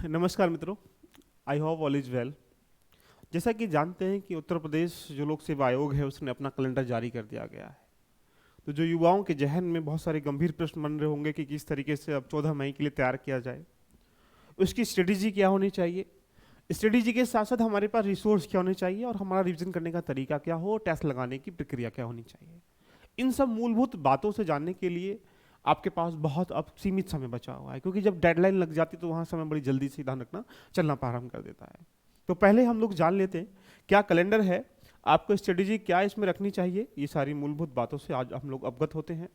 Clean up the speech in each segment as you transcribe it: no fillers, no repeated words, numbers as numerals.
नमस्कार मित्रों, I hope all is well. जैसा कि जानते हैं कि उत्तर प्रदेश जो लोक सेवा आयोग है उसने अपना कैलेंडर जारी कर दिया गया है। तो जो युवाओं के जहन में बहुत सारे गंभीर प्रश्न बन रहे होंगे कि किस तरीके से अब 14 मई के लिए तैयार किया जाए, उसकी स्ट्रेटेजी क्या होनी चाहिए, स्ट्रेटेजी के साथ साथ हमारे पास रिसोर्स क्या होने चाहिए और हमारा रिविजन करने का तरीका क्या हो, टेस्ट लगाने की प्रक्रिया क्या होनी चाहिए। इन सब मूलभूत बातों से जानने के लिए आपके पास बहुत अब सीमित समय बचा हुआ है, क्योंकि जब डेडलाइन लग जाती है तो वहाँ समय बड़ी जल्दी से, ध्यान रखना, चलना प्रारंभ कर देता है। तो पहले हम लोग जान लेते हैं क्या कैलेंडर है, आपको स्ट्रेटेजी क्या इसमें रखनी चाहिए। ये सारी मूलभूत बातों से आज हम लोग अवगत होते हैं।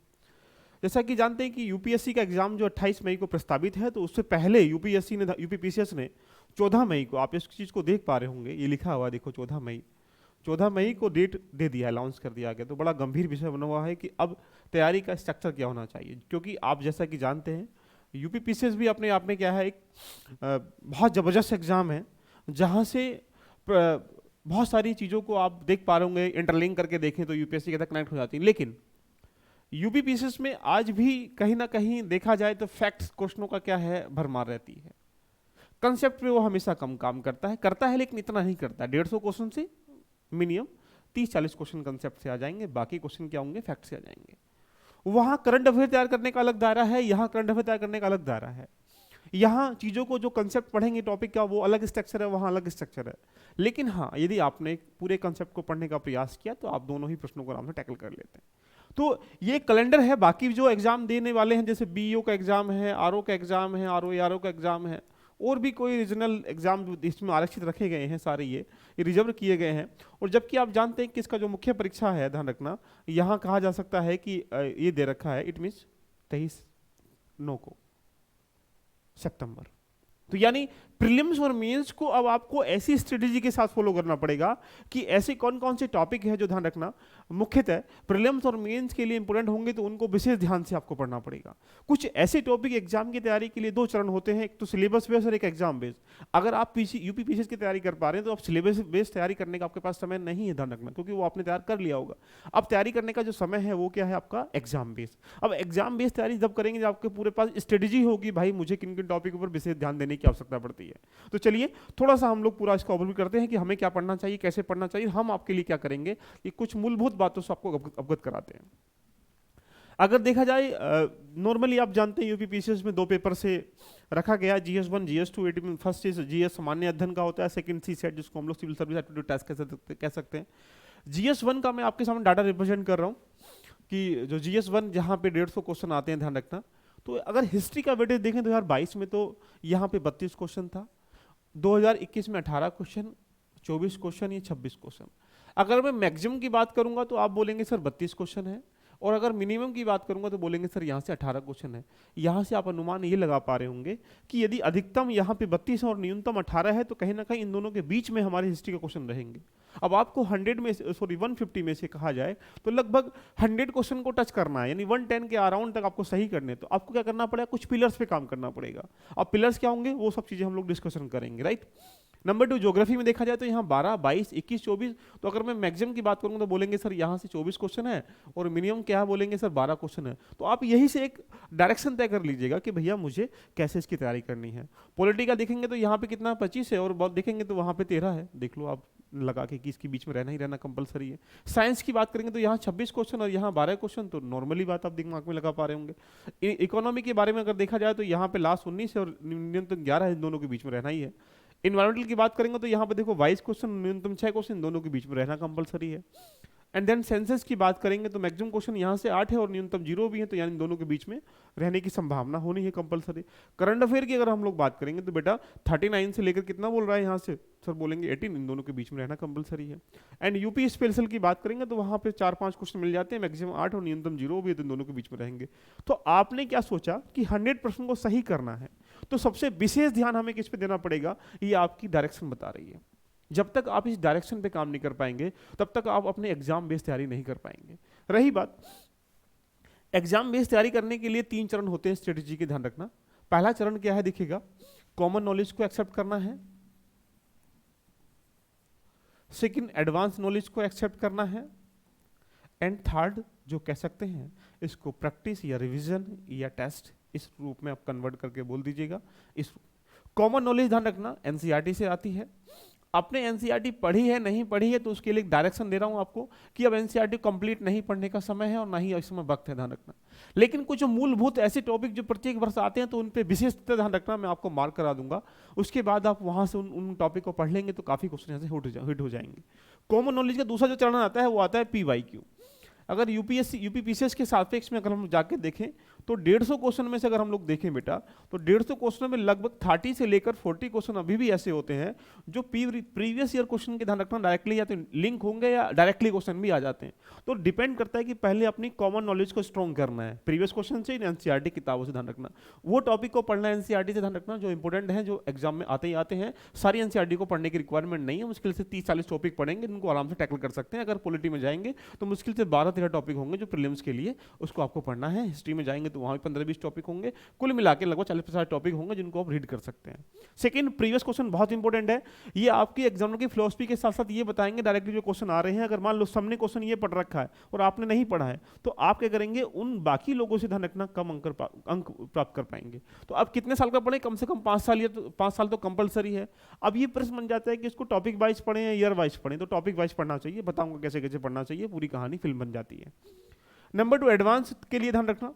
जैसा कि जानते हैं कि यूपीएससी का एग्जाम जो 28 मई को प्रस्तावित है, तो उससे पहले यूपीपीसीएस ने 14 मई को, आप इस चीज़ को देख पा रहे होंगे, ये लिखा हुआ देखो 14 मई को डेट दे दिया, अनाउंस कर दिया गया। तो बड़ा गंभीर विषय बना हुआ है कि अब तैयारी का स्ट्रक्चर क्या होना चाहिए, क्योंकि आप जैसा कि जानते हैं यूपीपीसीएस भी अपने आप में क्या है, एक बहुत ज़बरदस्त एग्ज़ाम है, जहाँ से बहुत सारी चीज़ों को आप देख पा रहे होंगे, इंटरलिंक करके देखें तो यूपीएससी के साथ कनेक्ट हो जाती है। लेकिन यूपीपीसीएस में आज भी कहीं ना कहीं देखा जाए तो फैक्ट्स क्वेश्चनों का क्या है, भरमार रहती है। कंसेप्ट पे वो हमेशा कम काम करता है लेकिन इतना नहीं करता। 150 क्वेश्चन से मिनिमम 30-40 क्वेश्चन कंसेप्ट से आ जाएंगे, बाकी क्वेश्चन क्या होंगे, फैक्ट से आ जाएंगे। वहाँ करंट अफेयर तैयार करने का अलग दायरा है, यहाँ करंट अफेयर तैयार करने का अलग दायरा है। यहाँ चीज़ों को जो कंसेप्ट पढ़ेंगे टॉपिक का वो अलग स्ट्रक्चर है, वहाँ अलग स्ट्रक्चर है। लेकिन हाँ, यदि आपने पूरे कंसेप्ट को पढ़ने का प्रयास किया तो आप दोनों ही प्रश्नों को आराम से टैकल कर लेते हैं। तो ये कैलेंडर है। बाकी जो एग्जाम देने वाले हैं, जैसे बीईओ का एग्जाम है, आरओ का एग्जाम है, आरओ का एग्जाम है, और भी कोई रीजनल एग्जाम इसमें आरक्षित रखे गए हैं, सारे ये रिजर्व किए गए हैं। और जबकि आप जानते हैं कि इसका जो मुख्य परीक्षा है, ध्यान रखना, यहाँ कहा जा सकता है कि ये दे रखा है, इट मीन्स 23/9 को, सितंबर। तो यानी प्रीलिम्स और मेंस को अब आपको ऐसी स्ट्रेटेजी के साथ फॉलो करना पड़ेगा कि ऐसे कौन कौन से टॉपिक है जो, ध्यान रखना, मुख्यतः प्रीलिम्स और मेंस के लिए इंपॉर्टेंट होंगे, तो उनको विशेष ध्यान से आपको पढ़ना पड़ेगा। कुछ ऐसे टॉपिक एग्जाम की तैयारी के लिए 2 चरण होते हैं, एक तो सिलेबस बेस्ड और एक एग्जाम बेस्ड। अगर आप यूपीपीसीएस की तैयारी कर पा रहे हैं तो आप सिलेबस बेस्ड तैयारी करने का आपके पास समय नहीं है, ध्यान रखना, क्योंकि वो आपने तैयार कर लिया होगा। अब तैयारी करने का जो समय है वो क्या है, आपका एग्जाम बेस्ड। अब एग्जाम बेस्ड तैयारी जब करेंगे जब आपके पूरे पास स्ट्रेटेजी होगी, भाई मुझे किन किन टॉपिक पर विशेष ध्यान देने की आवश्यकता पड़ती है। तो चलिए थोड़ा सा हम लोग पूरा इसका ओवरव्यू करते हैं कि हमें क्या पढ़ना चाहिए, कैसे पढ़ना चाहिए। हम आपके लिए क्या करेंगे कि कुछ मूलभूत बातों से आपको अवगत कराते हैं। अगर देखा जाए, नॉर्मली आप जानते हैं यूपीपीसीएस में 2 पेपर से रखा गया, GS1 GS2। फर्स्ट चीज GS सामान्य अध्ययन का होता है, सेकंड CSAT जिसको हम लोग सिविल सर्विस एप्टीट्यूड टेस्ट कह सकते हैं। GS1 का मैं आपके सामने डाटा रिप्रेजेंट कर रहा हूँ कि जो GS1 जहाँ पे 150 क्वेश्चन आते हैं, ध्यान रखना। तो अगर हिस्ट्री का वेटेज देखें 2022 में तो यहाँ पे 32 क्वेश्चन था, 2021 में 18 क्वेश्चन, 24 क्वेश्चन, ये 26 क्वेश्चन। अगर मैं मैक्सिमम की बात करूंगा तो आप बोलेंगे सर 32 क्वेश्चन है, और अगर मिनिमम की बात करूंगा तो बोलेंगे सर यहाँ से 18 क्वेश्चन है। यहाँ से आप अनुमान ये लगा पा रहे होंगे कि यदि अधिकतम यहाँ पे 32 और न्यूनतम 18 है तो कहीं ना कहीं इन दोनों के बीच में हमारी हिस्ट्री के क्वेश्चन रहेंगे। अब आपको 100 में से, सॉरी 150 में से कहा जाए तो लगभग 100 क्वेश्चन को टच करना है, यानी 110 के अराउंड तक आपको सही करने। तो आपको क्या करना पड़ेगा, कुछ पिलर्स पे काम करना पड़ेगा। अब पिलर्स क्या होंगे वो सब चीजें हम लोग डिस्कशन करेंगे, राइट। नंबर 2, ज्योग्राफी में देखा जाए तो यहाँ 12, 22, 21, 24। तो अगर मैं मैक्सिमम की बात करूँ तो बोलेंगे सर यहाँ से 24 क्वेश्चन है, और मिनिमम क्या है, बोलेंगे सर 12 क्वेश्चन है। तो आप यही से एक डायरेक्शन तय कर लीजिएगा कि भैया मुझे कैसे इसकी तैयारी करनी है। पॉलिटी का देखेंगे तो यहाँ पे कितना 25 है, और देखेंगे तो वहाँ पे 13 है, देख लो आप लगा के कि इसके बीच में रहना ही रहना कंपलसरी है। साइंस की बात करेंगे तो यहाँ 26 क्वेश्चन और यहाँ 12 क्वेश्चन, तो नॉर्मली बात आप दिमाग में लगा पा रहे होंगे। इकोनॉमी के बारे में अगर देखा जाए तो यहाँ पे लास्ट 19 है और न्यूनतम 11 है, इन दोनों के बीच में रहना ही है। इन्वायरमेंटल की बात करेंगे तो यहाँ पे देखो 22 क्वेश्चन, न्यूनतम 6 क्वेश्चन, दोनों के बीच में रहना कंपलसरी है। एंड देन सेंसस की बात करेंगे तो मैक्सिमम क्वेश्चन यहाँ से 8 है और न्यूनतम 0 भी है, तो यानी दोनों के बीच में रहने की संभावना होनी है कंपलसरी। करंट अफेयर की अगर हम लोग बात करेंगे तो बेटा 39 से लेकर कितना बोल रहा है यहाँ से, सर बोलेंगे 18, इन दोनों के बीच में रहना कंपलसरी है। एंड यूपी स्पेशल की बात करेंगे तो वहाँ पे 4-5 क्वेश्चन मिल जाते हैं, मैक्सिमम 8 और न्यूनतम 0 भी है, तो इन दोनों के बीच में रहेंगे। तो आपने क्या सोचा कि 100% को सही करना है, तो सबसे विशेष ध्यान हमें किस पे देना पड़ेगा, ये आपकी डायरेक्शन बता रही है। जब तक आप इस डायरेक्शन पे काम नहीं कर पाएंगे तब तक आप अपने एग्जाम बेस्ड तैयारी नहीं कर पाएंगे। रही बात एग्जाम बेस्ड तैयारी करने के लिए 3 चरण होते हैं स्ट्रेटेजी के, ध्यान रखना। पहला चरण क्या है दिखेगा, कॉमन नॉलेज को एक्सेप्ट करना है। सेकंड, एडवांस नॉलेज को एक्सेप्ट करना है। एंड थर्ड, जो कह सकते हैं इसको प्रैक्टिस या रिवीजन या टेस्ट, इस रूप में आप कन्वर्ट करके बोल दीजिएगा। इस कॉमन नॉलेज ध्यान रखना एनसीईआरटी से आती है। आपने एनसीईआरटी पढ़ी है नहीं पढ़ी है तो उसके लिए डायरेक्शन दे रहा हूं आपको कि अब एनसीईआरटी कंप्लीट नहीं पढ़ने का समय है और ना ही इस समय वक्त है, ध्यान रखना। लेकिन कुछ मूलभूत ऐसे टॉपिक जो प्रत्येक वर्ष आते हैं तो उन पे विशेष ध्यान रखना, मैं आपको मार्क करा दूंगा। उसके बाद आप वहां से उन टॉपिक को पढ़ लेंगे तो काफी क्वेश्चन ऐसे हिट हो जाएंगे। कॉमन नॉलेज का दूसरा जो चरण आता है वो आता है पीवाईक्यू। अगर यूपीएससी यूपीपीसीएस के सापेक्ष में अगर हम जाके देखें तो 150 क्वेश्चन में से अगर हम लोग देखें बेटा तो 150 क्वेश्चन में लगभग 30 से लेकर 40 क्वेश्चन अभी भी ऐसे होते हैं जो प्रीवियस ईयर क्वेश्चन के ध्यान रखना डायरेक्टली या तो लिंक होंगे या डायरेक्टली क्वेश्चन भी आ जाते हैं। तो डिपेंड करता है कि पहले अपनी कॉमन नॉलेज को स्ट्रॉन्ग करना है प्रीवियस क्वेश्चन से, एनसीईआरटी किताबों से ध्यान रखना, वो टॉपिक को पढ़ना है एनसीईआरटी से ध्यान रखना जो इंपॉर्टेंट है, जो एग्जाम में आते ही आते हैं। सारी एनसीईआरटी को पढ़ने की रिक्वायरमेंट नहीं है, मुश्किल से 30-40 टॉपिक पढ़ेंगे जिनको आराम से टैकल कर सकते हैं। अगर पॉलिटी में जाएंगे तो मुश्किल से 12-13 टॉपिक होंगे जो प्रीलिम्स के लिए उसको आपको पढ़ना है। हिस्ट्री में जाएंगे तो वहां भी 15-20 टॉपिक होंगे, कुल मिला के लगभग 40-50 टॉपिक होंगे जिनको आप रीड कर सकते हैं। सेकंड, प्रीवियस क्वेश्चन बहुत इंपॉर्टेंट है। ये आपकी एग्जाम की फिलोसफी के साथ साथ ये बताएंगे डायरेक्टली जो क्वेश्चन आ रहे हैं। अगर मान लो सबने क्वेश्चन ये पढ़ रखा है और आपने नहीं पढ़ा है तो आप क्या करेंगे, उन बाकी लोगों से ध्यान रखना कम अंक प्राप्त कर पाएंगे। तो आप कितने साल का पढ़े, कम से कम 5 साल, या तो 5 साल तो कंपलसरी है। अब ये प्रश्न बन जाता है कि इसको टॉपिक वाइज पढ़ें या ईयर वाइज पढ़ें, तो टॉपिक वाइज पढ़ना चाहिए, बताऊंगा कैसे कैसे पढ़ना चाहिए, पूरी कहानी फिल्म बन जाती है। नंबर 2, एडवांस के लिए ध्यान रखना,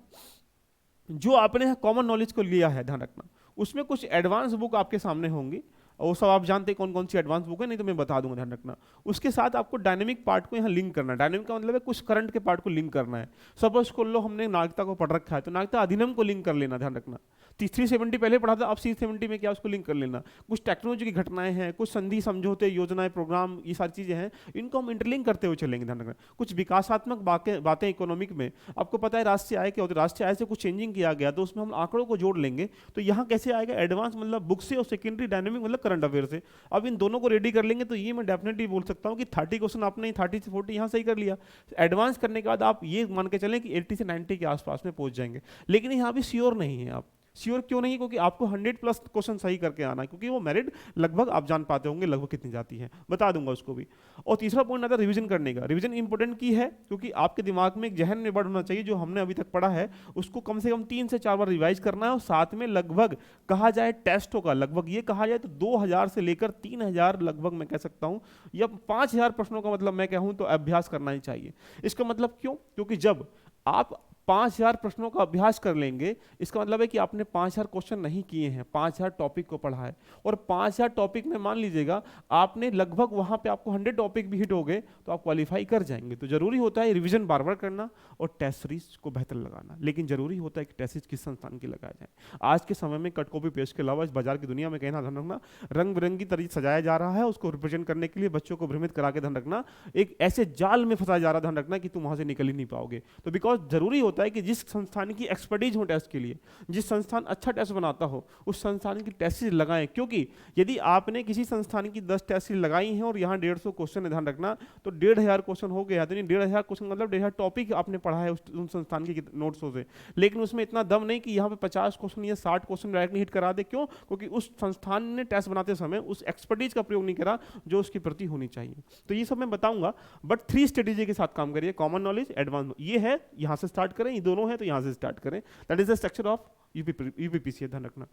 जो आपने कॉमन नॉलेज को लिया है ध्यान रखना उसमें कुछ एडवांस बुक आपके सामने होंगी और वो सब आप जानते हैं कौन कौन सी एडवांस बुक है, नहीं तो मैं बता दूंगा, ध्यान रखना। उसके साथ आपको डायनेमिक पार्ट को यहाँ लिंक करना है। डायनेमिक का मतलब है कुछ करंट के पार्ट को लिंक करना है। सपोज को लो हमने नागरिकता को पढ़ रखा है तो नागरिकता अधिनियम को लिंक कर लेना, ध्यान रखना। 370 पहले पढ़ा था, अब 370 में क्या उसको लिंक कर लेना। कुछ टेक्नोलॉजी की घटनाएं हैं, कुछ संधि समझौते, योजनाएं, प्रोग्राम, ये सारी चीजें हैं, इनको हम इंटरलिंक करते हुए चलेंगे, ध्यान रखना। कुछ विकासात्मक बातें इकोनॉमिक में, आपको पता है राष्ट्रीय आय क्या होती है, राष्ट्रीय आय से कुछ चेंजिंग किया गया तो उसमें हम आंकड़ों को जोड़ लेंगे। तो यहाँ कैसे आएगा, एडवांस मतलब बुक से, और सेकेंडरी डायनेमिक मतलब करंट अफेयर से। अब इन दोनों को रेडी कर लेंगे तो ये मैं डेफिनेटली बोल सकता हूँ कि 30 क्वेश्चन आपने 30 से 40 यहाँ सही कर लिया। एडवांस करने के बाद आप ये मान के चलें कि 80 से 90 के आसपास में पहुंच जाएंगे। लेकिन यहाँ भी श्योर नहीं है आप। श्योर क्यों नहीं, क्योंकि आपको 100+ क्वेश्चन सही करके आना है, क्योंकि वो मेरिट लगभग आप जान पाते होंगे लगभग कितनी जाती है, बता दूंगा उसको भी। और तीसरा पॉइंट आता है रिवीजन करने का। रिवीजन इंपॉर्टेंट की है क्योंकि आपके दिमाग में एक जहन में बढ़ होना चाहिए, जो हमने अभी तक पढ़ा है उसको कम से कम 3 से 4 बार रिवाइज करना है। और साथ में लगभग कहा जाए टेस्ट होगा, लगभग ये कहा जाए तो 2000 से लेकर 3000 लगभग मैं कह सकता हूँ, या 5000 प्रश्नों का मतलब मैं कहूँ तो अभ्यास करना ही चाहिए। इसका मतलब क्यों, क्योंकि जब आप 5000 प्रश्नों का अभ्यास कर लेंगे, इसका मतलब है कि आपने 5000 क्वेश्चन नहीं किए हैं, 5000 टॉपिक को पढ़ा है। और 5000 टॉपिक में मान लीजिएगा आपने लगभग वहां पे आपको 100 टॉपिक भी हिट हो गए तो आप क्वालिफाई कर जाएंगे। तो जरूरी होता है रिवीजन बार बार करना और टेस्ट सीरीज को बेहतर लगाना। लेकिन जरूरी होता है कि टेस्ट सीरीज किस संस्थान की लगाया जाए। आज के समय में कट कॉपी पेस्ट के अलावा इस बाजार की दुनिया में कहना ध्यान रखना, रंग बिरंगी तरीके सजाया जा रहा है, उसको रिप्रेजेंट करने के लिए बच्चों को भ्रमित करा के ध्यान रखना, एक ऐसे जाल में फंसाया जा रहा, ध्यान रखना कि तुम वहां से निकल ही नहीं पाओगे। तो बिकॉज जरूरी होता है कि जिस संस्थान की एक्सपर्टीज हो टेस्ट के लिए, जिस संस्थान अच्छा टेस्ट बनाता हो, उस संस्थान की टेस्ट सीरीज लगाएं। क्योंकि यदि आपने किसी संस्थान की 10 टेस्ट सीरीज लगाई हैं और यहाँ 150 क्वेश्चन है, ध्यान रखना, तो 1500 क्वेश्चन हो गया। तो 1500 क्वेश्चन मतलब 1500 टॉपिक आपने पढ़ा है उन संस्थान के नोट्सों से। लेकिन उसमें इतना दम नहीं कि यहाँ पे 50 क्वेश्चन या 60 क्वेश्चन डायरेक्टली हिट करा दे। क्यों, क्योंकि उस संस्थान ने टेस्ट बनाते समय उस एक्सपर्टीज का प्रयोग नहीं करा जो उसकी प्रति होनी चाहिए। तो ये सब मैं बताऊंगा, बट 3 स्ट्रेटेजी के साथ काम करिए, कॉमन नॉलेज, एडवांस, ये है, यहाँ से स्टार्ट करें, ये दोनों है तो यहाँ से स्टार्ट करें। That is the structure of UPPC, ध्यान रखना।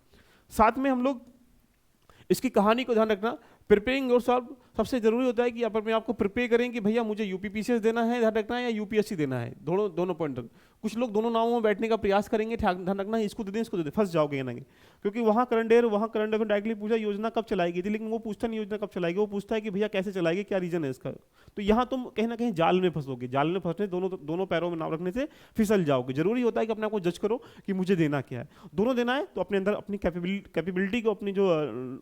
साथ में हम लोग इसकी कहानी को ध्यान रखना, प्रिपेयरिंग योरसेल्फ, सबसे जरूरी होता है कि अपने आपको प्रिपेयर करें कि भैया मुझे यूपीपीसीएस देना है, ध्यान रखना है, या यूपीएससी देना है, दोनों पॉइंट। कुछ लोग दोनों नावों में बैठने का प्रयास करेंगे, ध्यान रखना है, इसको दे दें इसको दे दें, फंस जाओगे नहीं। क्योंकि वहाँ करंट अफेयर डायरेक्टली पूछा योजना कब चलाएगी थी, लेकिन वो पूछता नहीं योजना कब चलाएगी, वो पूछता है कि भैया कैसे चलाएगी, क्या रीजन है इसका। तो यहाँ तुम कहीं ना कहीं जाल में फंसोगे, जाल में फंसने दोनों पैरों में नाव रखने से फिसल जाओगे। जरूरी होता है कि अपने आप को जज करो कि मुझे देना क्या है। दोनों देना है तो अपने अंदर अपनी कैपेबिलिटी को, अपनी जो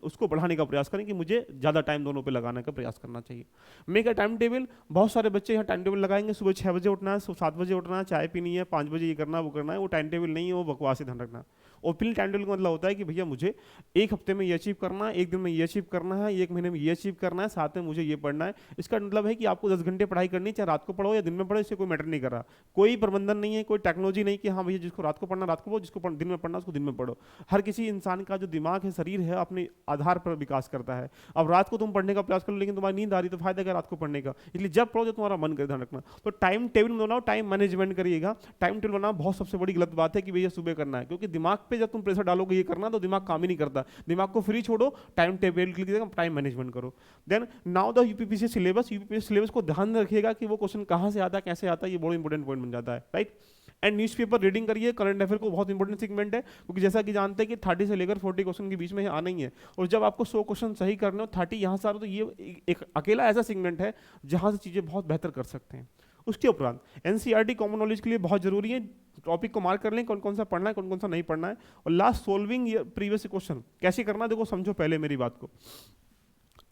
उसको बढ़ाने का प्रयास करें कि मुझे ज़्यादा टाइम दोनों पे लगाने का प्रयास करना चाहिए। मेक अ टाइम टेबल, बहुत सारे बच्चे यहाँ टाइम टेबल लगाएंगे, सुबह 6 बजे उठना है, 7 बजे उठना है, चाय पीनी है, 5 बजे ये करना है वो करना है, वो टाइम टेबल नहीं है, वो बकवास है, ध्यान रखना। ओपनली टाइम टेबल का मतलब होता है कि भैया मुझे एक हफ्ते में ये अचीव करना है, एक दिन में ये अचीव करना है, एक महीने में ये अचीव करना है, साथ में मुझे ये पढ़ना है। इसका मतलब है कि आपको 10 घंटे पढ़ाई करनी है, चाहे रात को पढ़ो या दिन में पढ़ो, इससे कोई मैटर नहीं कर रहा। कोई प्रबंधन नहीं है, कोई टेक्नोलॉजी नहीं कि हाँ भैया जिसको रात को पढ़ना रात को पढ़ो, जिसको दिन में पढ़ना उसको दिन में पढ़ो। हर किसी इंसान का जो दिमाग है, शरीर है, अपने आधार पर विकास करता है। अब रात को तुम पढ़ने का प्रयास करो लेकिन तुम्हारी नींद आ रही तो फायदा क्या रात को पढ़ने का, इसलिए जब पढ़ो जो तुम्हारा मन करे, ध्यान रखना। तो टाइम टेबल बनाओ, टाइम मैनेजमेंट करिएगा। टाइम टेबल बनाना बहुत सबसे बड़ी गलत बात है कि भैया सुबह करना है, क्योंकि दिमाग पे जब तुम प्रेशर डालोगे ये करना तो दिमाग काम ही नहीं करता। दिमाग को फ्री छोड़ो, टाइम टेबल की जगह टाइम मैनेजमेंट करो। Then now the UPPC syllabus, UPPC syllabus को ध्यान रखिएगा कि वो क्वेश्चन कहाँ से आता है, कैसे आता है, ये बहुत इंपॉर्टेंट पॉइंट बन जाता है, राइट। एंड न्यूज़पेपर रीडिंग करिए, करंट अफेयर को बहुत इंपॉर्टेंट सेगमेंट है, क्योंकि जैसा कि जानते हैं कि 30 से लेकर 40 क्वेश्चन के बीच में आना ही है, और जब आपको 100 क्वेश्चन सही करने हो 30 यहाँ से आ रहे तो ये एक अकेला ऐसा सेगमेंट है जहाँ से चीज़ें बहुत बेहतर कर सकते हैं। उसके उपरांत एनसीईआरटी कॉमन नॉलेज के लिए बहुत जरूरी है, टॉपिक को मार्क कर लें कौन कौन सा पढ़ना है कौन कौन सा नहीं पढ़ना है। और लास्ट सोल्विंग प्रीवियस क्वेश्चन कैसे करना है, देखो समझो पहले मेरी बात को।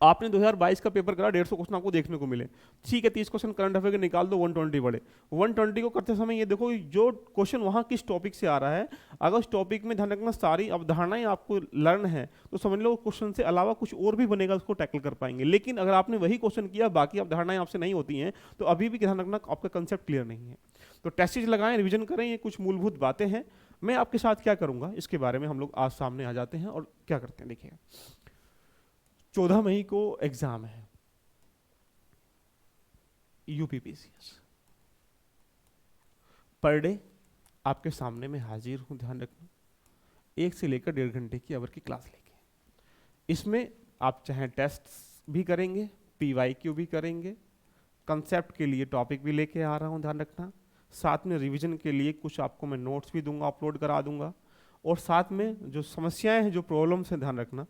आपने 2022 का पेपर करा, 150 क्वेश्चन आपको देखने को मिले, ठीक है, 30 क्वेश्चन करंट अफेयर के निकाल दो, 120 बड़े। 120 को करते समय ये देखो जो क्वेश्चन वहाँ किस टॉपिक से आ रहा है, अगर उस टॉपिक में ध्यान रखना सारी अवधारणाएं आपको लर्न है तो समझ लो क्वेश्चन से अलावा कुछ और भी बनेगा, उसको टैकल कर पाएंगे। लेकिन अगर आपने वही क्वेश्चन किया, बाकी अवधारणाएं आपसे नहीं होती हैं, तो अभी भी ध्यान रखना आपका कंसेप्ट क्लियर नहीं है। तो टेस्ट सीरीज लगाएं, रिविजन करें, ये कुछ मूलभूत बातें हैं। मैं आपके साथ क्या करूंगा इसके बारे में हम लोग आज सामने आ जाते हैं और क्या करते हैं। देखिए 14 मई को एग्जाम है यूपीपीसीएस, पर डे आपके सामने में हाजिर हूं, ध्यान रखना 1 से लेकर 1.5 घंटे की आवर की क्लास लेके। इसमें आप चाहे टेस्ट भी करेंगे, पीवाईक्यू भी करेंगे, कंसेप्ट के लिए टॉपिक भी लेके आ रहा हूं, ध्यान रखना। साथ में रिवीजन के लिए कुछ आपको मैं नोट्स भी दूंगा, अपलोड करा दूंगा। और साथ में जो समस्याएं हैं, जो प्रॉब्लम्स हैं, ध्यान रखना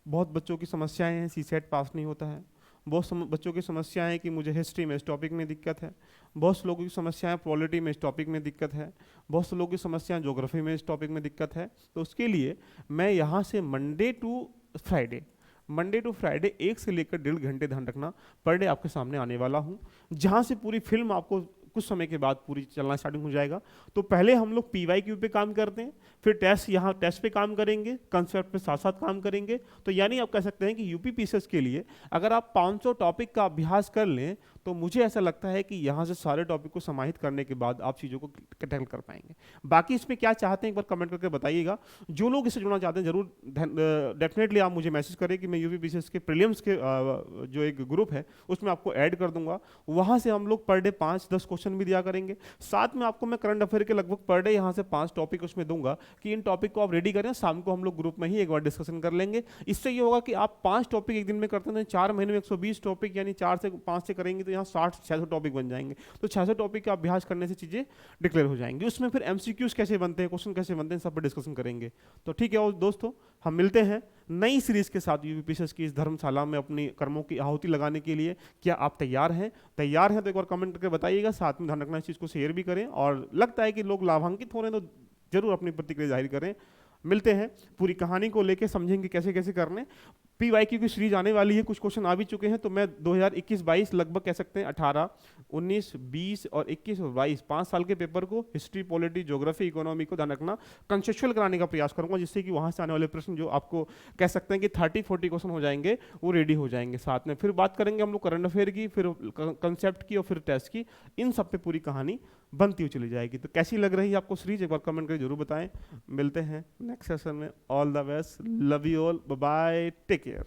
बहुत बच्चों की समस्याएं हैं, सीसेट पास नहीं होता है, बहुत बच्चों की समस्याएं हैं कि मुझे हिस्ट्री में इस टॉपिक में दिक्कत है, बहुत से लोगों की समस्याएं पॉलिटी में इस टॉपिक में दिक्कत है, बहुत से लोगों की समस्याएं ज्योग्राफी में इस टॉपिक में दिक्कत है। तो उसके लिए मैं यहाँ से मंडे टू फ्राइडे 1 से लेकर 1.5 घंटे, ध्यान रखना, पर डे आपके सामने आने वाला हूँ, जहाँ से पूरी फिल्म आपको कुछ समय के बाद पूरी चलना स्टार्टिंग हो जाएगा। तो पहले हम लोग पीवाईक्यू पे काम करते हैं, फिर टेस्ट, यहाँ टेस्ट पे काम करेंगे, कंसेप्ट पे साथ साथ काम करेंगे। तो यानी आप कह सकते हैं कि यूपीपीसीएस के लिए अगर आप 500 टॉपिक का अभ्यास कर लें तो मुझे ऐसा लगता है कि यहाँ से सारे टॉपिक को समाहित करने के बाद आप चीज़ों को टैकल कर पाएंगे। बाकी इसमें क्या चाहते हैं एक बार कमेंट करके बताइएगा। जो लोग इससे जुड़ना चाहते हैं जरूर डेफिनेटली आप मुझे मैसेज करें कि मैं यूपीपीसीएस के प्रीलिम्स के जो एक ग्रुप है उसमें आपको ऐड कर दूंगा। वहाँ से हम लोग पर डे 5-10 क्वेश्चन भी दिया करेंगे। साथ में आपको मैं करंट अफेयर के लगभग पर डे यहाँ से 5 टॉपिक उसमें दूंगा कि इन टॉपिक को आप रेडी करें, शाम को हम लोग ग्रुप में ही एक बार डिस्कशन कर लेंगे। इससे ये होगा कि आप 5 टॉपिक एक दिन में करते हैं, 4 महीने में 120 टॉपिक, यानी 4 से 5 से करेंगे तो यहाँ 60-600 टॉपिक बन जाएंगे। तो 600 टॉपिक का अभ्यास करने से चीजें डिक्लेयर हो जाएंगी। उसमें फिर एमसीक्यूज कैसे बनते हैं, क्वेश्चन कैसे बनते हैं, सब पर डिस्कशन करेंगे। तो ठीक है और दोस्तों, हम मिलते हैं नई सीरीज के साथ यूपीपीसीएस की इस धर्मशाला में अपनी कर्मों की आहुति लगाने के लिए। क्या आप तैयार हैं? तैयार हैं तो एक बार कमेंट करके बताइएगा। साथ में ध्यान रखना इस चीज़ को शेयर भी करें, और लगता है कि लोग लाभान्वित हो रहे हैं तो जरूर अपनी प्रतिक्रिया जाहिर करें। मिलते हैं, पूरी कहानी को लेके समझेंगे कैसे कैसे करने। पीवाईक्यू की सीरीज आने वाली है, कुछ क्वेश्चन आ भी चुके हैं। तो मैं 2021-22 लगभग कह सकते हैं 18, 19, 20 और 21 और 22 5 साल के पेपर को हिस्ट्री, पॉलिटी, ज्योग्राफी, इकोनॉमी को ध्यान रखना कंसेप्चुअल कराने का प्रयास करूंगा, जिससे कि वहां से आने वाले प्रश्न जो आपको कह सकते हैं कि 30-40 क्वेश्चन हो जाएंगे, वो रेडी हो जाएंगे। साथ में फिर बात करेंगे हम लोग करंट अफेयर की, फिर कंसेप्ट की और फिर टेस्ट की। इन सब पे पूरी कहानी बनती हुई चली जाएगी। तो कैसी लग रही है आपको सीरीज, एक बार कमेंट करके जरूर बताएं। मिलते हैं नेक्स्ट सेशन में। All the best, love you all, bye bye, take care.